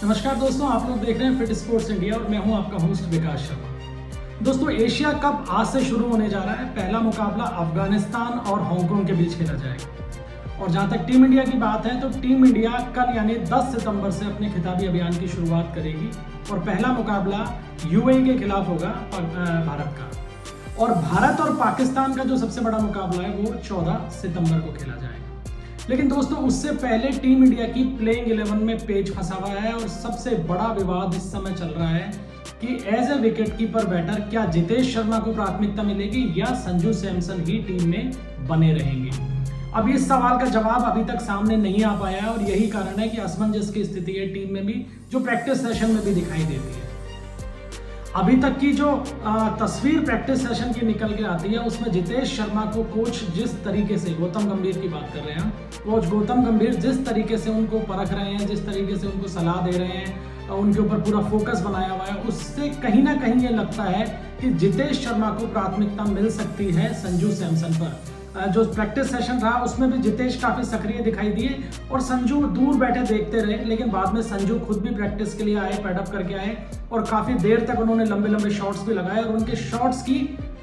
नमस्कार दोस्तों, आप लोग देख रहे हैं फिट स्पोर्ट्स इंडिया और मैं हूं आपका होस्ट विकास शर्मा। दोस्तों, एशिया कप आज से शुरू होने जा रहा है। पहला मुकाबला अफगानिस्तान और हांगकांग के बीच खेला जाएगा। और जहां तक टीम इंडिया की बात है तो टीम इंडिया कल यानी 10 सितंबर से अपने खिताबी अभियान की शुरुआत करेगी और पहला मुकाबला यूएई के खिलाफ होगा भारत का। और भारत और पाकिस्तान का जो सबसे बड़ा मुकाबला है वो 14 सितंबर को खेला जाएगा। लेकिन दोस्तों, उससे पहले टीम इंडिया की प्लेइंग 11 में पेच फंसा हुआ है और सबसे बड़ा विवाद इस समय चल रहा है कि एज ए विकेटकीपर बैटर क्या जितेश शर्मा को प्राथमिकता मिलेगी या संजू सैमसन ही टीम में बने रहेंगे। अब इस सवाल का जवाब अभी तक सामने नहीं आ पाया है और यही कारण है कि असमंजस की स्थिति है टीम में भी, जो प्रैक्टिस सेशन में भी दिखाई देती है। अभी तक की जो तस्वीर प्रैक्टिस सेशन की निकल के आती है उसमें जितेश शर्मा को कोच जिस तरीके से, गौतम गंभीर की बात कर रहे हैं, कोच गौतम गंभीर जिस तरीके से उनको परख रहे हैं, जिस तरीके से उनको सलाह दे रहे हैं, उनके ऊपर पूरा फोकस बनाया हुआ है, उससे कहीं ना कहीं ये लगता है कि जितेश शर्मा को प्राथमिकता मिल सकती है संजू सैमसन पर। जो प्रैक्टिस सेशन रहा उसमें भी जितेश काफी सक्रिय दिखाई दिए और संजू दूर बैठे देखते रहे, लेकिन बाद में संजू खुद भी प्रैक्टिस के लिए आए, पैडअप करके आए और काफी देर तक उन्होंने लंबे लंबे शॉट्स भी लगाए और उनके शॉट्स की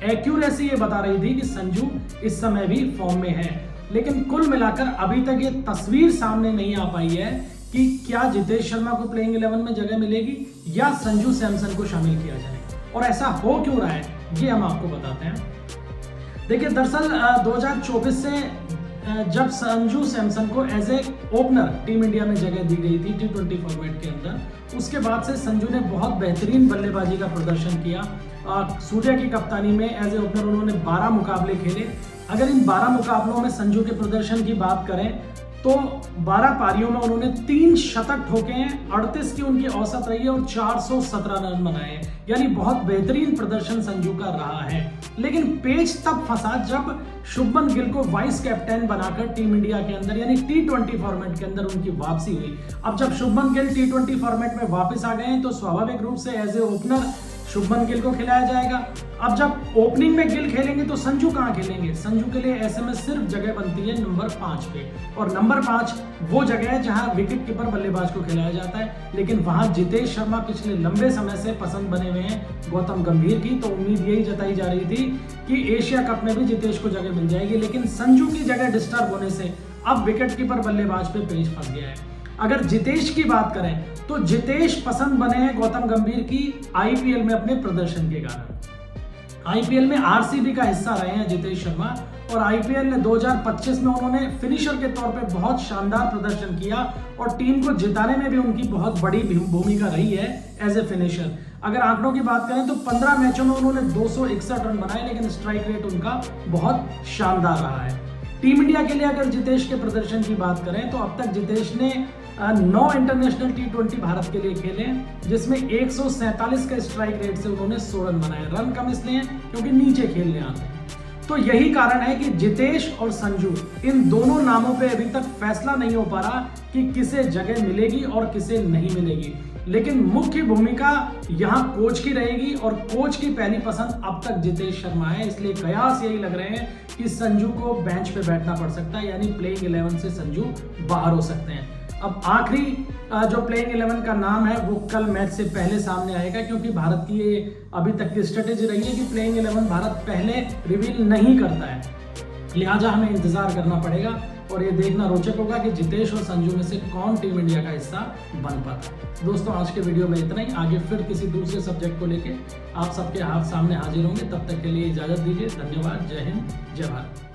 एक्यूरेसी ये बता रही थी कि संजू इस समय भी फॉर्म में है। लेकिन कुल मिलाकर अभी तक ये तस्वीर सामने नहीं आ पाई है कि क्या जितेश शर्मा को प्लेइंग 11 में जगह मिलेगी या संजू सैमसन को शामिल किया जाएगा। और ऐसा हो क्यों रहा है ये हम आपको बताते हैं। देखिए, दरअसल 2024 से जब संजू सैमसन को as a opener team India में जगह दी गई थी T20 फॉर्मेट के अंदर, उसके बाद से संजू ने बहुत बेहतरीन बल्लेबाजी का प्रदर्शन किया। सूर्या की कप्तानी में एज ए ओपनर उन्होंने 12 मुकाबले खेले। अगर इन 12 मुकाबलों में संजू के प्रदर्शन की बात करें तो 12 पारियों में उन्होंने 3 शतक ठोके हैं, 38 की उनकी औसत रही है और 417 रन बनाए हैं, यानी बहुत बेहतरीन प्रदर्शन संजू का रहा है। लेकिन पेच तब फंसा जब शुभमन गिल को वाइस कैप्टन बनाकर टीम इंडिया के अंदर यानी T20 फॉर्मेट के अंदर उनकी वापसी हुई। अब जब शुभमन गिल T20 फॉर्मेट में वापस आ गए हैं तो स्वाभाविक रूप से as a opener Shubman Gill को खिलाया जाएगा। अब जब ओपनिंग में गिल खेलेंगे तो संजू कहां खेलेंगे? संजू के लिए ऐसे में सिर्फ जगह बनती है नंबर 5 पे, और नंबर 5 वो जगह है जहां विकेट कीपर बल्लेबाज को खिलाया जाता है। लेकिन वहां जितेश शर्मा पिछले लंबे समय से पसंद बने हुए हैं गौतम गंभीर की, तो उम्मीद यही जताई जा रही थी कि एशिया कप में भी जितेश को जगह मिल जाएगी। लेकिन संजू की जगह डिस्टर्ब होने से अब विकेट कीपर बल्लेबाज पे पेच फंस गया है। अगर जितेश की बात करें तो जितेश पसंद बने हैं गौतम गंभीर की आईपीएल में अपने प्रदर्शन के कारण। आईपीएल में आरसीबी का हिस्सा रहे हैं जितेश शर्मा और आईपीएल में 2025 में उन्होंने फिनिशर के तौर पे बहुत शानदार प्रदर्शन किया और टीम को जिताने में भी उनकी बहुत बड़ी भूमिका रही है एज ए फिनिशर। अगर आंकड़ों की बात करें तो 15 मैचों में उन्होंने 261 रन बनाए, लेकिन स्ट्राइक रेट उनका बहुत शानदार रहा है। टीम इंडिया के लिए अगर जितेश के प्रदर्शन की बात करें तो अब तक जितेश ने 9 इंटरनेशनल T20 भारत के लिए खेले, जिसमें 147 के स्ट्राइक रेट से उन्होंने 100 रन बनाए। रन कम इसलिए क्योंकि नीचे खेलने आते हैं। तो यही कारण है कि जितेश और संजू, इन दोनों नामों पे अभी तक फैसला नहीं हो पा रहा कि किसे जगह मिलेगी और किसे नहीं मिलेगी। लेकिन मुख्य भूमिका यहाँ कोच की रहेगी और कोच की पहली पसंद अब तक जितेश शर्मा है। इसलिए कयास यही लग रहे हैं कि संजू को बेंच पे बैठना पड़ सकता है, यानी प्लेइंग 11 से संजू बाहर हो सकते हैं। अब आखिरी जो प्लेइंग 11 का नाम है वो कल मैच से पहले सामने आएगा, क्योंकि भारत की ये अभी तक की स्ट्रेटेजी रही है कि प्लेइंग 11 भारत पहले रिवील नहीं करता है। लिहाजा हमें इंतजार करना पड़ेगा और ये देखना रोचक होगा कि जितेश और संजू में से कौन टीम इंडिया का हिस्सा बन पाता है। दोस्तों, आज के वीडियो में इतना ही। आगे फिर किसी दूसरे सब्जेक्ट को लेके आप सबके सामने हाजिर होंगे। तब तक के लिए इजाजत दीजिए। धन्यवाद। जय हिंद, जय भारत।